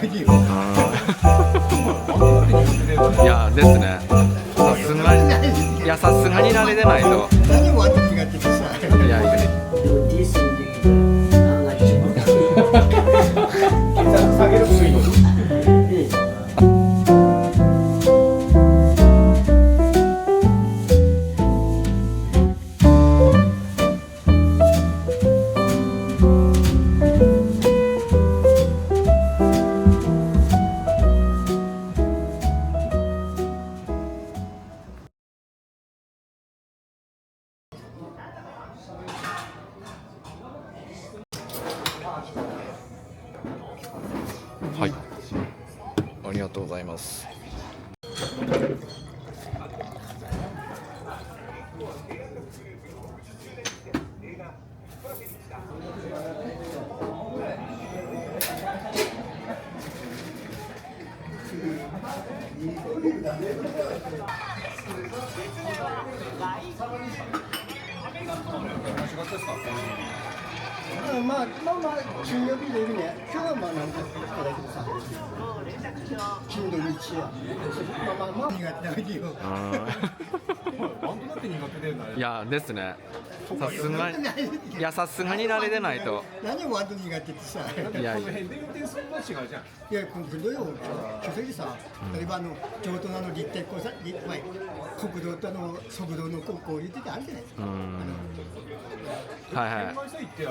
いやですね。さすがに、いやさすがに慣れでないと。何も私がってさ。いやいや。下げる水の。はい。ありがとうございます。まあ金曜日でいるね。今日はまあなんかだけどさ。金土日や。まあ苦手なわけよ。バンドだって苦手だよね。いやですね。さすがに、いやさすがに慣れでないと。何もあと苦手ってさ。いやいや。この辺で運転するのは違うじゃん。いや、この土曜、それでさ、例えば京都の立体交差、国道と速道の高校言っててあるじゃないですか。はいはい。前さ行って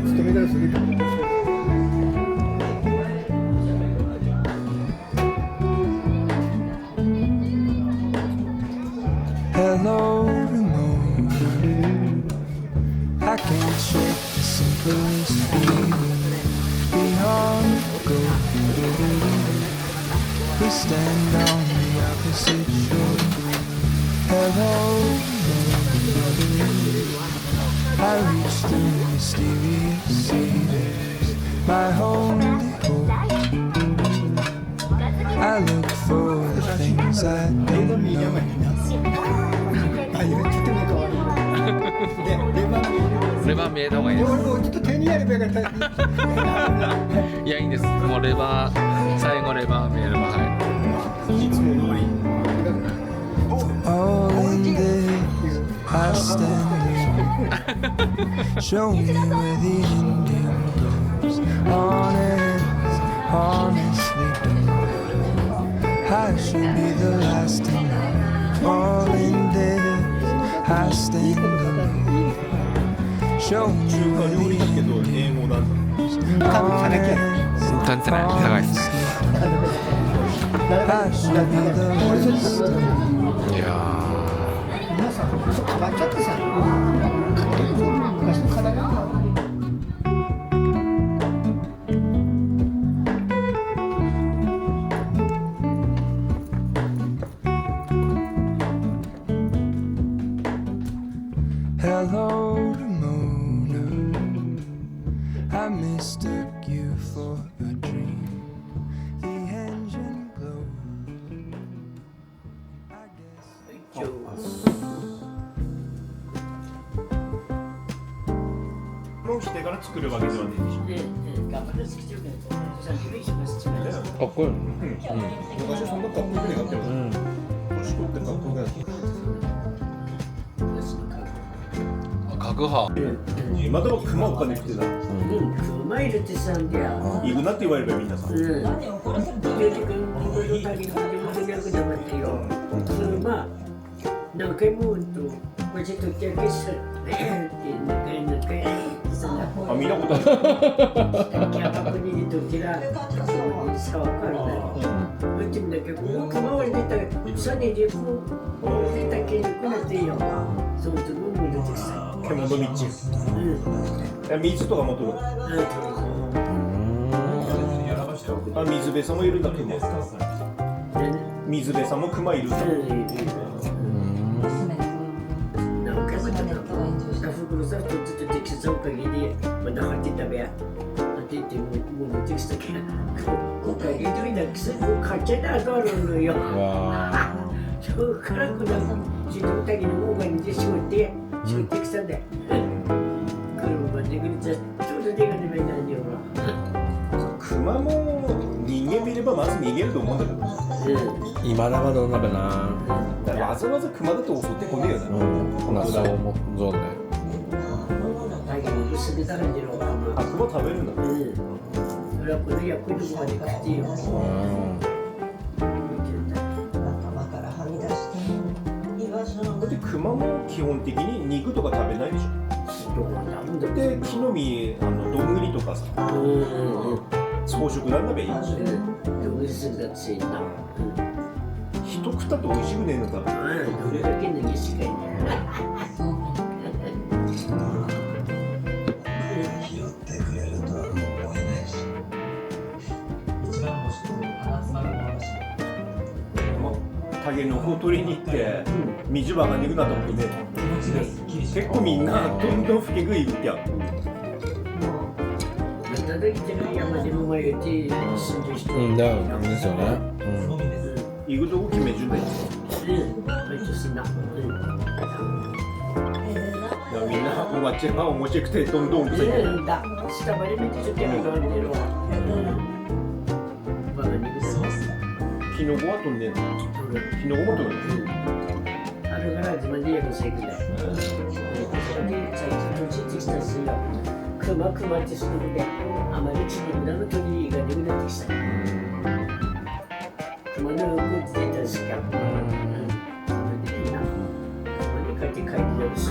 勤めたらする。Hello, moon. I can't shake the simplest feeling beyond gold. We stand on the opposite shore. Hello, moon. I reach through mysterious seas. My only hope. I look for the things I don't know. あ、言ってても変わる。で、レバー見えた方がいいです。俺もちょっと手にやればよかった。いやいいんです。もうレバー最後レバー見えればはい。いつも通り。All in this, I stand. Show me where the Indian goes. Honestly don't. I should be the last to know. All in this, I stand alone. Show me 中華 where 料理 the だけど英語なんだ。多分金木や。感じてない高いです。 I should be the last to know. いや皆さん、そう変わっちゃってさ。昔の課題が。Hello, moon. I mistook you for a dream. The engine glows. I guess. もうしてから作るわけではないでしょ。ーかっこいい。昔はそんなかっこよくなかったよ。年取ってかっこよくなった。角派。今でも熊を金食ってた。熊いるってさんだよ。イグナって言われればみんなさ。うん。ゆうじくん、これの旅の役だってよ。熊、何回もと、これちょっと手挙げした。何回。あ、見たことある。キャパにいるときら、さわかるな。うちもだけど、熊は出た、サニーでこう、出たけど、これでよ。そうと、もう出てさ。獣道。水とかも取る。あ、水辺さんもいるんだけど。水辺さんも熊いるんだ。なんかまた袋さ、ちょっとできそうかぎり、まだ入ってたべや。って言ってもうできたけど、今回ひどいな、くすぐ買っちゃったとあるのよ。そうからこの 지금 딱이 뭐가 이제 쉬울 때 식상대. 그런 거 내가 이제 좀 내가 되면 아니요. 熊も人間見ればまず逃げると思うんだけど、今だまだなるな。だからわざわざ熊だと襲ってこねえよな。ほなそう思うそうね。 자기 무슨 사람들로 가면 あ、熊食べるんだ。 그래갖고 내가 그런 거까지 가지요. だって熊も基本的に肉とか食べないでしょ。で木の実どんぐりとかさ草食なんだべいい。 무슨 같이 있나? 一食ったって美味しくねえの多分。 그렇게 있는 게 시간이야. タケノコを取りに行って水場がなくなったことで結構みんなどんどん老け食い行ってやん。 나도 지금 야마지 뭐 말이지 신주시도. だからなんですよね。行くとこ決め順だよ。 좋습니다. みんなお抹茶が面白くてどんどん臭い。 나 스타바리 밑에 좀 때문에 그런데로. キノコは飛んでんの。キノコも飛んでんの。 하루 가라지만 이해도 세근데. 저기 자기 도시 텍스타스요. 그만큼만 짓는데 아마도 지금보다는 돈이 가지고 있는 텍스타. 그만은 그 데이터 스캔. 그만까지 가지고 있어.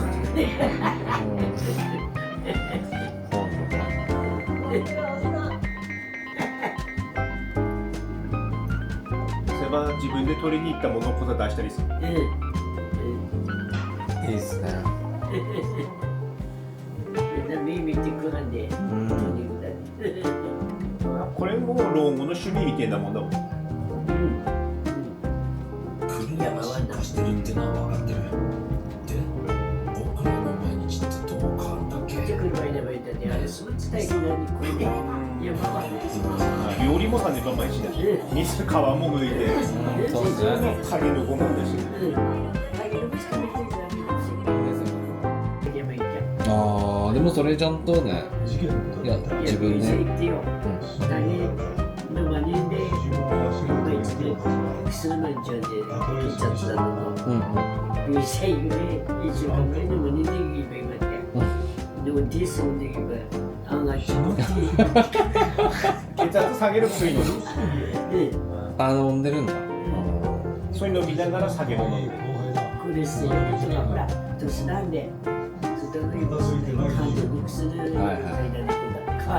せば自分で取りに行ったものをこさ出したりする。いいですね。 미미티크한데. これも老後の趣味みたいなもんだもん。国が進化してるってのは分かってる。で、僕らの毎日ってどう変わるんだっけ？ 料理もさねば毎日だ。水皮も剥いて、そうですね。タケノコもだし。ああでもそれちゃんとね。いや自分ね。 血圧下げる薬飲む。あ飲んでるんだ。そういうの見ながら酒飲む。 그랬어요. 그러니까 도시 난데 그때는 칸도 믹스를 칸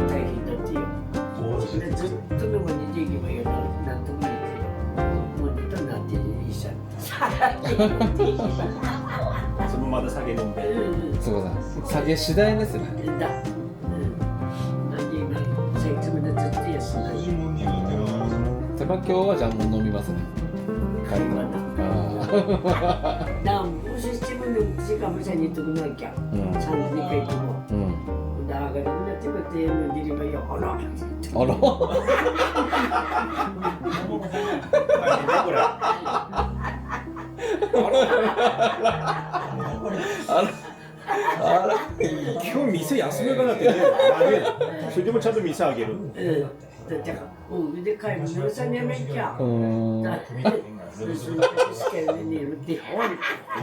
타이히던데요. 근데 저는 뭐지 이게 뭐예요? 난 또 뭐또 나한테 이상. そのまだ酒飲んで。そうだ。酒次第ですね。 나. 나중에 생각하면 저때였어. 手羽今日はじゃあもう飲みますね。 나 무슨 집은 지가 무슨 이 두고 나기야. 산니까 있고. 나가는 나 집에 때는 일이 뭐 여러. あら。今日店休めばなってね。それでもちゃんと店あげる。 근데 가면 사냐면야.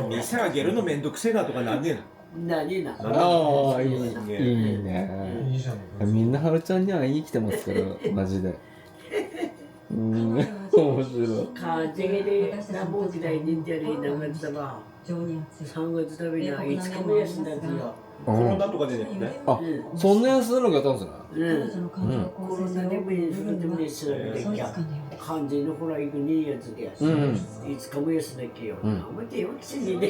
店あげるのめんどくせえなとかなんね何な。ああいいね。みんなハルちゃんには言いに来てますからマジで。面白い。 가정에 나머지가 있는 자리에 나갔다가 상어도 답이나 이츠카메야스나지요. コロナとかでね。あそんな安いのがやったんですね。 코로나 때문에 때문에 있으니까 간지는 호라 이거 니 여자야. 이츠카메야스나게요. 아무튼 확실히네.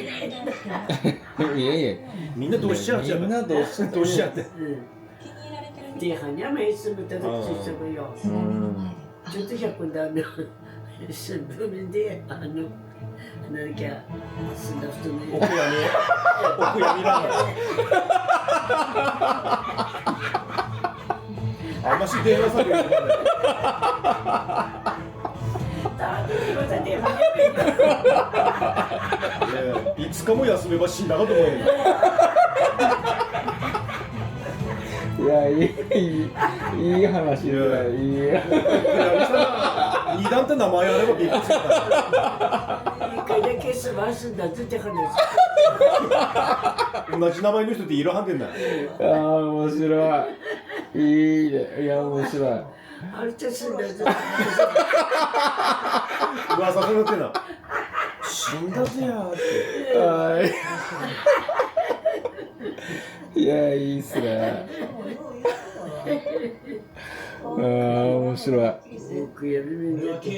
いえいえ。みんなどうしちゃうじゃん。みんなどうしちゃうどうしちゃって。 대하냐면 있으면 더 있어요. 저도 자꾸 나면 슬픔인데 안 이렇게 쓴다 쓰는. 奥やみらん。あんまし電話される。 나도 이거 다 대하냐면 いつかも休めば死んだかと思うよ。いや、いい話だ。いい。二段って名前あればびっくりするから。一回だけ済ますんだって話。同じ名前の人っているはんでんだよ。ああ、面白い。いいね。いや、面白い。あれじゃ済んだぞ。噂となってな。死んだぜやーって。はい。いや、いいっすね。ああ、面白い。僕やるんだけど。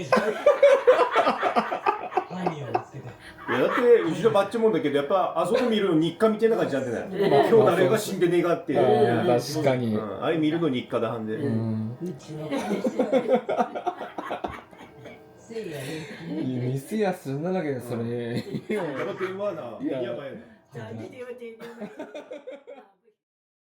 いやだって後ろバッチもんだけどやっぱあそこ見るの日課みたいな感じなんでね。今日誰が死んでねえかって。確かに。あれ見るの日課だはんで。ミスやすんなだけどそれ。やっぱ電話な。やばいね。じゃあ、見てよ、見てよ。